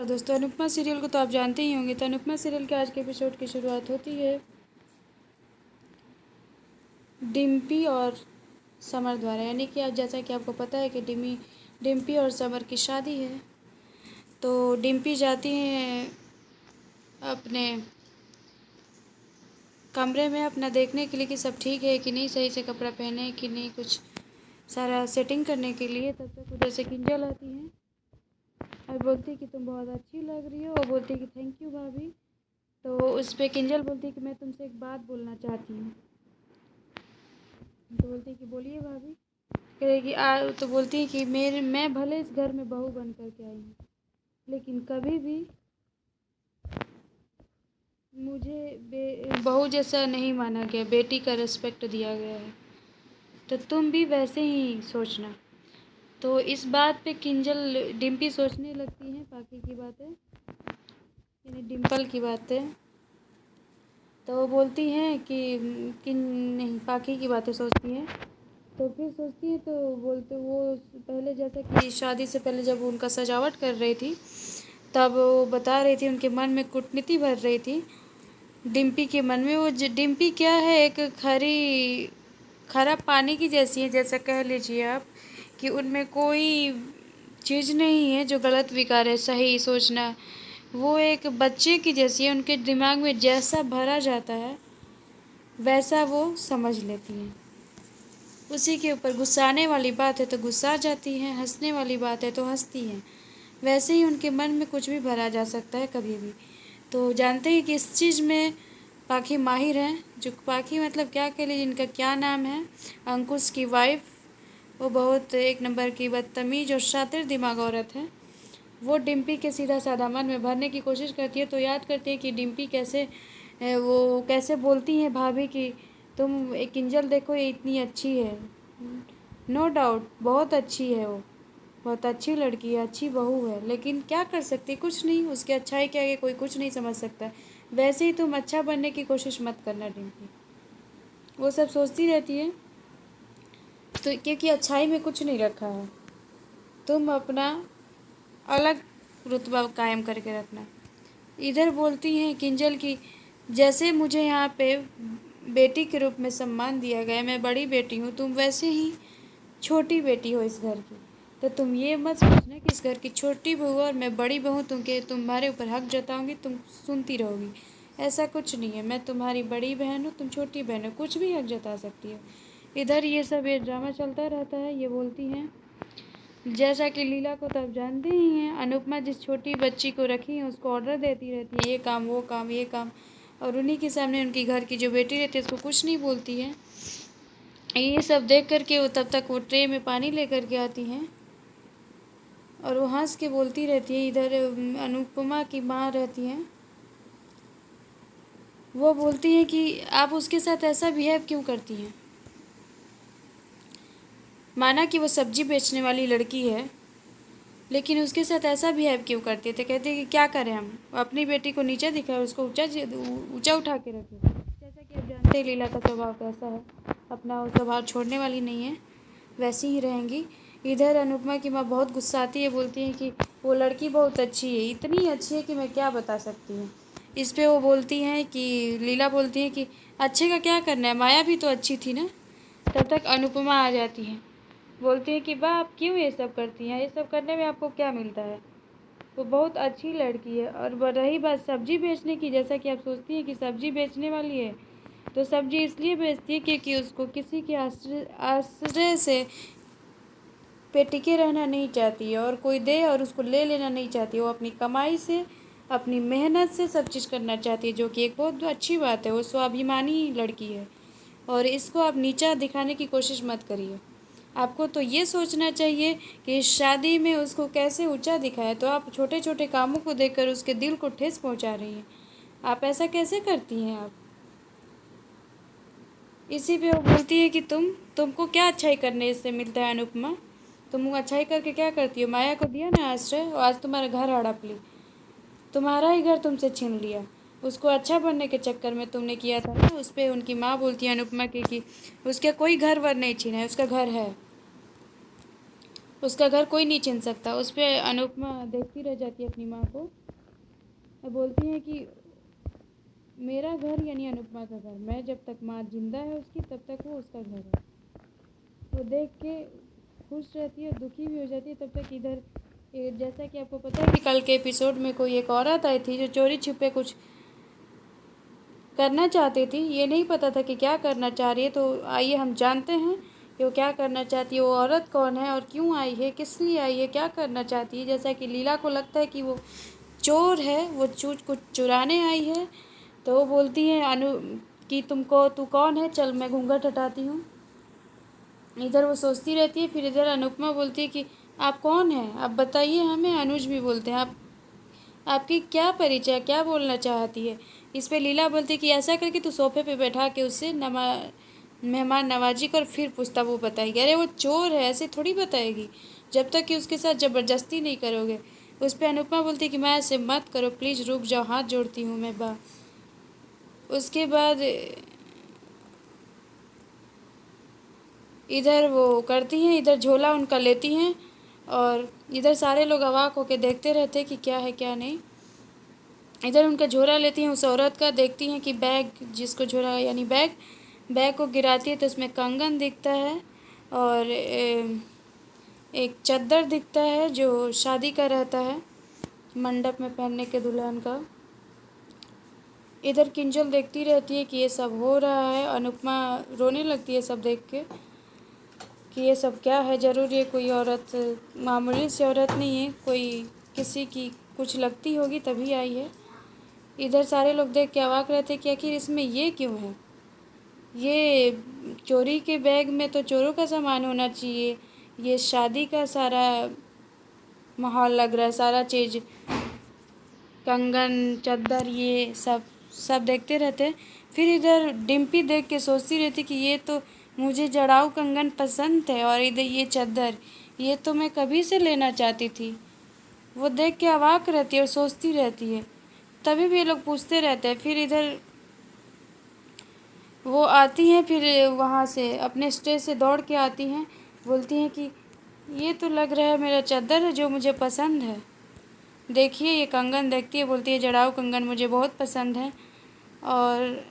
दोस्तों, अनुपमा सीरियल को तो आप जानते ही होंगे। तो अनुपमा सीरियल के आज के एपिसोड की शुरुआत होती है डिम्पी और समर द्वारा। यानी कि आज जैसा कि आपको पता है कि डिम्पी और समर की शादी है। तो डिम्पी जाती हैं अपने कमरे में अपना देखने के लिए कि सब ठीक है कि नहीं, सही से कपड़ा पहने हैं कि नहीं, कुछ सारा सेटिंग करने के लिए। तब तक उधर से किंजल आती हैं और बोलती है कि तुम बहुत अच्छी लग रही हो, और बोलती है कि थैंक यू भाभी। तो उस पर किंजल बोलती है कि मैं तुमसे एक बात बोलना चाहती हूँ। तो बोलती है कि बोलिए भाभी। कहेगी तो बोलती है कि मैं भले इस घर में बहू बन कर के आई हूँ, लेकिन कभी भी मुझे बहू जैसा नहीं माना गया, बेटी का रिस्पेक्ट दिया गया है। तो तुम भी वैसे ही सोचना। तो इस बात पे किंजल डिम्पी सोचने लगती हैं पाकी की बातें, यानी डिम्पल की बातें। तो वो बोलती हैं कि नहीं, पाकी की बातें सोचती हैं। तो फिर सोचती है, तो बोलते वो पहले जैसा कि शादी से पहले जब उनका सजावट कर रही थी, तब वो बता रही थी उनके मन में कूटनीति भर रही थी डिम्पी के मन में। वो डिम्पी क्या है, एक खरा पानी की जैसी है, जैसा कह लीजिए आप कि उनमें कोई चीज़ नहीं है जो गलत विकार है, सही सोचना। वो एक बच्चे की जैसी है, उनके दिमाग में जैसा भरा जाता है वैसा वो समझ लेती हैं। उसी के ऊपर गुस्साने वाली बात है तो गुस्सा जाती हैं, हंसने वाली बात है तो हंसती हैं। वैसे ही उनके मन में कुछ भी भरा जा सकता है कभी भी। तो जानते हैं कि इस चीज़ में पाखी माहिर हैं। जो पाखी मतलब क्या कह लीजिए, इनका क्या नाम है, अंकुश की वाइफ। वो बहुत एक नंबर की बदतमीज और शातिर दिमाग औरत है। वो डिम्पी के सीधा साधा मन में भरने की कोशिश करती है। तो याद करती है कि डिम्पी वो कैसे बोलती हैं भाभी कि तुम एक किंजल देखो, ये इतनी अच्छी है। नो डाउट बहुत अच्छी है वो, बहुत अच्छी लड़की है, अच्छी बहू है, लेकिन क्या कर सकती, कुछ नहीं। उसकी अच्छाई के आगे कोई कुछ नहीं समझ सकता। वैसे ही तुम अच्छा बनने की कोशिश मत करना डिम्पी। वो सब सोचती रहती है, तो क्योंकि अच्छाई में कुछ नहीं रखा है। तुम अपना अलग रुतबा कायम करके रखना। इधर बोलती हैं किंजल की जैसे मुझे यहाँ पे बेटी के रूप में सम्मान दिया गया, मैं बड़ी बेटी हूँ, तुम वैसे ही छोटी बेटी हो इस घर की। तो तुम ये मत सोचना कि इस घर की छोटी बहू और मैं बड़ी बहू तुम्हारे ऊपर हक जताऊँगी, तुम सुनती रहोगी। ऐसा कुछ नहीं है। मैं तुम्हारी बड़ी बहन हूँ, तुम छोटी बहन हो, कुछ भी हक जता सकती हो। इधर ये ड्रामा चलता रहता है। ये बोलती हैं जैसा कि लीला को तो आप जानते ही हैं, अनुपमा जिस छोटी बच्ची को रखी है उसको ऑर्डर देती रहती है, ये काम वो काम ये काम। और उन्हीं के सामने उनकी घर की जो बेटी रहती है उसको कुछ नहीं बोलती है। ये सब देख कर के वो तब तक वो ट्रे में पानी लेकर के आती हैं और वो हंस के बोलती रहती है। इधर अनुपमा की माँ रहती हैं, वो बोलती हैं कि आप उसके साथ ऐसा बिहेव क्यों करती हैं। माना कि वो सब्जी बेचने वाली लड़की है, लेकिन उसके साथ ऐसा बिहेव क्यों करती है। तो कहते हैं कि क्या करें हम, अपनी बेटी को नीचे दिखाए, उसको ऊंचा उठा के रखें। जैसा कि आप जानते हैं लीला का स्वभाव कैसा है, अपना वो स्वभाव छोड़ने वाली नहीं है, वैसी ही रहेंगी। इधर अनुपमा की माँ बहुत गुस्साती है, बोलती है कि वो लड़की बहुत अच्छी है, इतनी अच्छी है कि मैं क्या बता सकती हूँ। इस पे वो बोलती हैं कि लीला बोलती है कि अच्छे का क्या करना है, माया भी तो अच्छी थी ना। तब तक अनुपमा आ जाती है, बोलती है कि वाह आप क्यों ये सब करती हैं, ये सब करने में आपको क्या मिलता है। वो बहुत अच्छी लड़की है। और रही बात सब्जी बेचने की, जैसा कि आप सोचती हैं कि सब्जी बेचने वाली है, तो सब्जी इसलिए बेचती है क्योंकि उसको किसी के आश्रय से पे टिके रहना नहीं चाहती है, और कोई दे और उसको ले लेना नहीं चाहती। वो अपनी कमाई से, अपनी मेहनत से सब चीज़ करना चाहती है, जो कि एक बहुत अच्छी बात है। वो स्वाभिमानी लड़की है, और इसको आप नीचा दिखाने की कोशिश मत करिए। आपको तो ये सोचना चाहिए कि इस शादी में उसको कैसे ऊंचा दिखाया। तो आप छोटे छोटे कामों को देखकर उसके दिल को ठेस पहुंचा रही हैं। आप ऐसा कैसे करती हैं आप। इसी पे वो बोलती है कि तुमको क्या अच्छाई करने से मिलता है अनुपमा, तुम अच्छाई करके क्या करती हो। माया को दिया ना आश्रय, और आज तुम्हारा घर हड़प ली, तुम्हारा ही घर तुमसे छीन लिया। उसको अच्छा बनने के चक्कर में तुमने किया था ना। उस पर उनकी माँ बोलती है अनुपमा की कि उसके कोई घर वर नहीं छीना है, उसका घर है, उसका घर कोई नहीं छीन सकता। उस पर अनुपमा देखती रह जाती है अपनी माँ को और बोलती है कि मेरा घर यानी अनुपमा का घर, मैं जब तक माँ जिंदा है उसकी तब तक वो उसका घर है। वो देख के खुश रहती है, दुखी भी हो जाती है। तब तक इधर जैसा कि आपको पता है कि कल के एपिसोड में कोई एक औरत आई थी जो चोरी छिपे कुछ करना चाहती थी। ये नहीं पता था कि क्या करना चाह रही है, तो आइए हम जानते हैं कि वो क्या करना चाहती है, वो औरत कौन है और क्यों आई है, किस लिए आई है, क्या करना चाहती है। जैसा कि लीला को लगता है कि वो चोर है, वो कुछ चुराने आई है, तो वो बोलती है अनु कि तू कौन है, चल मैं घूंघट हटाती हूँ। इधर वो सोचती रहती है, फिर इधर अनुपमा बोलती है कि आप कौन हैं, आप बताइए हमें। अनुज भी बोलते हैं आपकी क्या परिचय, क्या बोलना चाहती है। इस पे लीला बोलती है कि ऐसा करके तू सोफे पे बैठा के उससे मेहमान नवाजी कर, फिर पूछता वो बताएगी। अरे वो चोर है, ऐसे थोड़ी बताएगी जब तक कि उसके साथ ज़बरदस्ती नहीं करोगे। उस पर अनुपमा बोलती है कि मैं ऐसे मत करो प्लीज़, रुक जाओ, हाथ जोड़ती हूँ मैं बा। उसके बाद इधर वो करती हैं, इधर झोला उनका लेती हैं और इधर सारे लोग अवाक होकर देखते रहते हैं कि क्या है क्या नहीं। इधर उनका झोला लेती हैं, उस औरत का देखती हैं कि बैग, जिसको झोला यानी बैग को गिराती है तो उसमें कंगन दिखता है और एक चद्दर दिखता है जो शादी का रहता है, मंडप में पहनने के दुल्हन का। इधर किंजल देखती रहती है कि ये सब हो रहा है। अनुपमा रोने लगती है सब देख के कि ये सब क्या है, ज़रूर ये कोई औरत मामूली सी औरत नहीं है, कोई किसी की कुछ लगती होगी तभी आई है। इधर सारे लोग देख के अवाक रहते कि आखिर इसमें ये क्यों है, ये चोरी के बैग में तो चोरों का सामान होना चाहिए, ये शादी का सारा माहौल लग रहा है, सारा चीज़ कंगन चद्दर ये सब देखते रहते हैं। फिर इधर डिम्पी देख के सोचती रहती कि ये तो मुझे जड़ाऊ कंगन पसंद है और इधर ये चद्दर, ये तो मैं कभी से लेना चाहती थी। वो देख के अवाक रहती है और सोचती रहती है, तभी भी ये लोग पूछते रहते हैं। फिर इधर वो आती हैं, फिर वहाँ से अपने स्टेज से दौड़ के आती हैं, बोलती हैं कि ये तो लग रहा है मेरा चद्दर है जो मुझे पसंद है, देखिए ये कंगन। देखती है, बोलती है जड़ाऊ कंगन मुझे बहुत पसंद है। और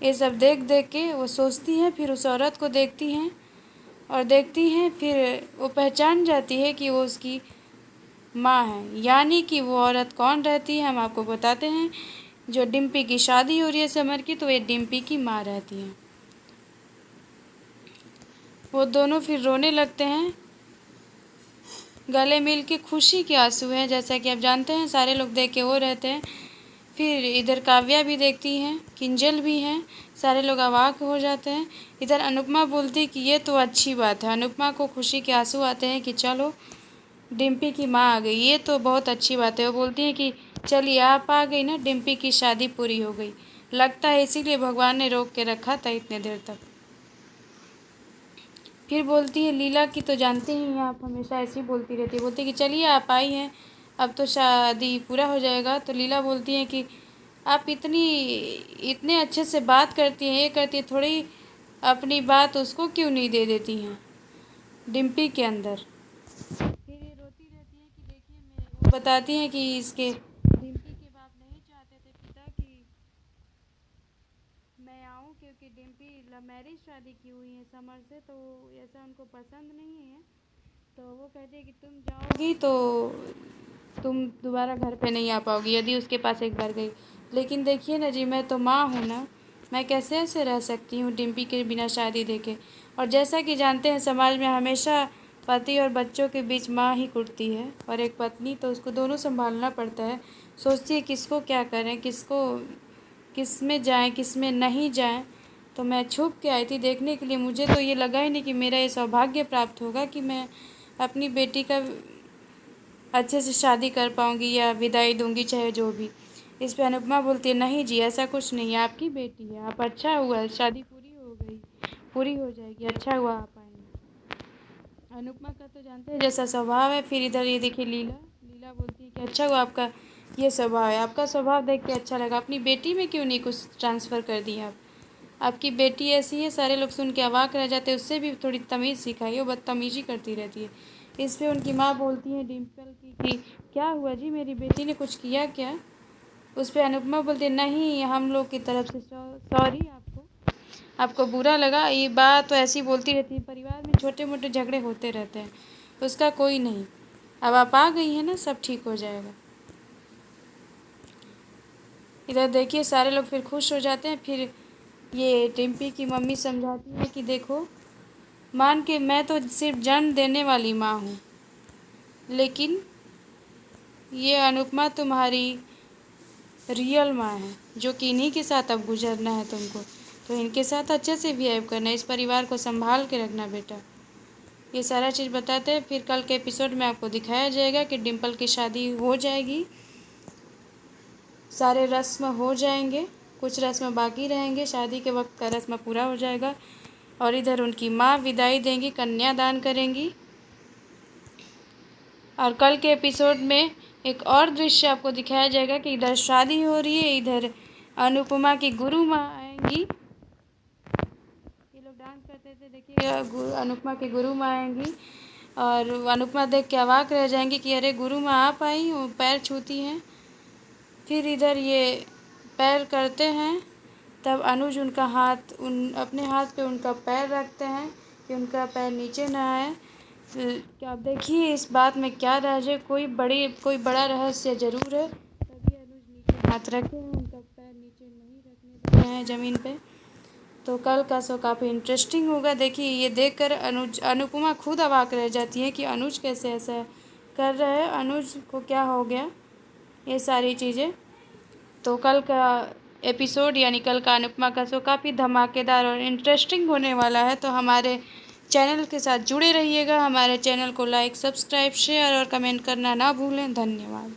ये सब देख देख के वो सोचती हैं, फिर उस औरत को देखती हैं और देखती हैं, फिर वो पहचान जाती है कि वो उसकी माँ है। यानी कि वो औरत कौन रहती है हम आपको बताते हैं। जो डिम्पी की शादी हो रही है समर की, तो ये डिम्पी की माँ रहती हैं। वो दोनों फिर रोने लगते हैं, गले मिल के, खुशी के आंसू हैं जैसा कि आप जानते हैं, सारे लोग देख के वो रहते हैं। फिर इधर काव्या भी देखती हैं, किंजल भी हैं, सारे लोग अवाक हो जाते हैं। इधर अनुपमा बोलती कि ये तो अच्छी बात है, अनुपमा को खुशी के आंसू आते हैं कि चलो डिम्पी की माँ आ गई, ये तो बहुत अच्छी बात है। वो बोलती हैं कि चलिए आप आ गई ना, डिम्पी की शादी पूरी हो गई, लगता है इसीलिए भगवान ने रोक के रखा था इतने देर तक। फिर बोलती है लीला की तो जानते ही हैं आप, हमेशा ऐसी ही बोलती रहती है, बोलती है कि चलिए आप आई हैं, अब तो शादी पूरा हो जाएगा। तो लीला बोलती है कि आप इतने अच्छे से बात करती हैं, ये करती है, थोड़ी अपनी बात उसको क्यों नहीं दे देती हैं, डिम्पी के अंदर। फिर ये रोती रहती है कि देखिए मैं, वो बताती हैं कि इसके डिम्पी के बाप नहीं चाहते थे पिता कि मैं आऊँ, क्योंकि डिम्पी लव मैरिज शादी की हुई है समर से, तो ऐसा उनको पसंद नहीं है। तो वो कहते हैं कि तुम जाओगी तो तुम दोबारा घर पे नहीं आ पाओगी यदि उसके पास एक बार गई। लेकिन देखिए ना जी, मैं तो माँ हूँ ना, मैं कैसे ऐसे रह सकती हूँ डिम्पी के बिना शादी देखे। और जैसा कि जानते हैं समाज में हमेशा पति और बच्चों के बीच माँ ही कुटती है, और एक पत्नी तो उसको दोनों संभालना पड़ता है। सोचती है किसको क्या करें, किस में जाएँ किस में नहीं जाएँ। तो मैं छुप के आई थी देखने के लिए, मुझे तो ये लगा ही नहीं कि मेरा ये सौभाग्य प्राप्त होगा कि मैं अपनी बेटी का अच्छे से शादी कर पाऊँगी या विदाई दूँगी, चाहे जो भी। इस पे अनुपमा बोलती है नहीं जी ऐसा कुछ नहीं है, आपकी बेटी है, आप, अच्छा हुआ शादी पूरी हो जाएगी, अच्छा हुआ आप आएंगे। अनुपमा का तो जानते हैं जैसा स्वभाव है। फिर इधर ये देखिए लीला बोलती है कि अच्छा हुआ आपका ये स्वभाव है, आपका स्वभाव देख के अच्छा लगा, अपनी बेटी में क्यों नहीं कुछ ट्रांसफ़र कर दिया आप। आपकी बेटी ऐसी है, सारे लोग सुन के अवाक रह जाते हैं, उससे भी थोड़ी तमीज़ सिखाइए, वो बदतमीज़ी करती रहती है। इस पे उनकी माँ बोलती है डिम्पल की कि क्या हुआ जी, मेरी बेटी ने कुछ किया क्या? उस पे अनुपमा बोलती है नहीं, हम लोग की तरफ से सॉरी, आपको बुरा लगा, ये बात तो ऐसी बोलती रहती है, परिवार में छोटे मोटे झगड़े होते रहते हैं, उसका कोई नहीं, अब आप आ गई हैं ना, सब ठीक हो जाएगा। इधर देखिए सारे लोग फिर खुश हो जाते हैं। फिर ये डिम्पी की मम्मी समझाती है कि देखो, मान के मैं तो सिर्फ जन्म देने वाली माँ हूँ, लेकिन ये अनुपमा तुम्हारी रियल माँ है, जो कि इन्हीं के साथ अब गुजरना है तुमको, तो इनके साथ अच्छे से बिहेव करना, इस परिवार को संभाल के रखना बेटा। ये सारा चीज़ बताते हैं। फिर कल के एपिसोड में आपको दिखाया जाएगा कि डिम्पल की शादी हो जाएगी, सारे रस्म हो जाएंगे, कुछ रस्म बाकी रहेंगे, शादी के वक्त का रस्म पूरा हो जाएगा। और इधर उनकी माँ विदाई देंगी, कन्यादान करेंगी। और कल के एपिसोड में एक और दृश्य आपको दिखाया जाएगा कि इधर शादी हो रही है, इधर अनुपमा की गुरु माँ आएंगी, ये लोग डांस करते थे, देखिए अनुपमा की गुरु माँ आएंगी, और अनुपमा देख के अवाक रह जाएंगी कि अरे गुरु माँ आप आई, वो पैर छूती हैं। फिर इधर ये पैर करते हैं, तब अनुज उनका हाथ अपने हाथ पे उनका पैर रखते हैं कि उनका पैर नीचे ना आए। क्या आप देखिए इस बात में क्या राज है, कोई बड़ा रहस्य ज़रूर है, तभी अनुज नीचे हाथ रखे हैं, उनका पैर नीचे नहीं रखने दे रहे हैं ज़मीन पे। तो कल का शो काफ़ी इंटरेस्टिंग होगा। देखिए ये देखकर अनुपमा खुद अवाक रह जाती है कि अनुज कैसे ऐसा कर रहा है, अनुज को क्या हो गया, ये सारी चीज़ें। तो कल का एपिसोड यानी कल का अनुपमा का शो काफ़ी धमाकेदार और इंटरेस्टिंग होने वाला है, तो हमारे चैनल के साथ जुड़े रहिएगा। हमारे चैनल को लाइक, सब्सक्राइब, शेयर और कमेंट करना ना भूलें। धन्यवाद।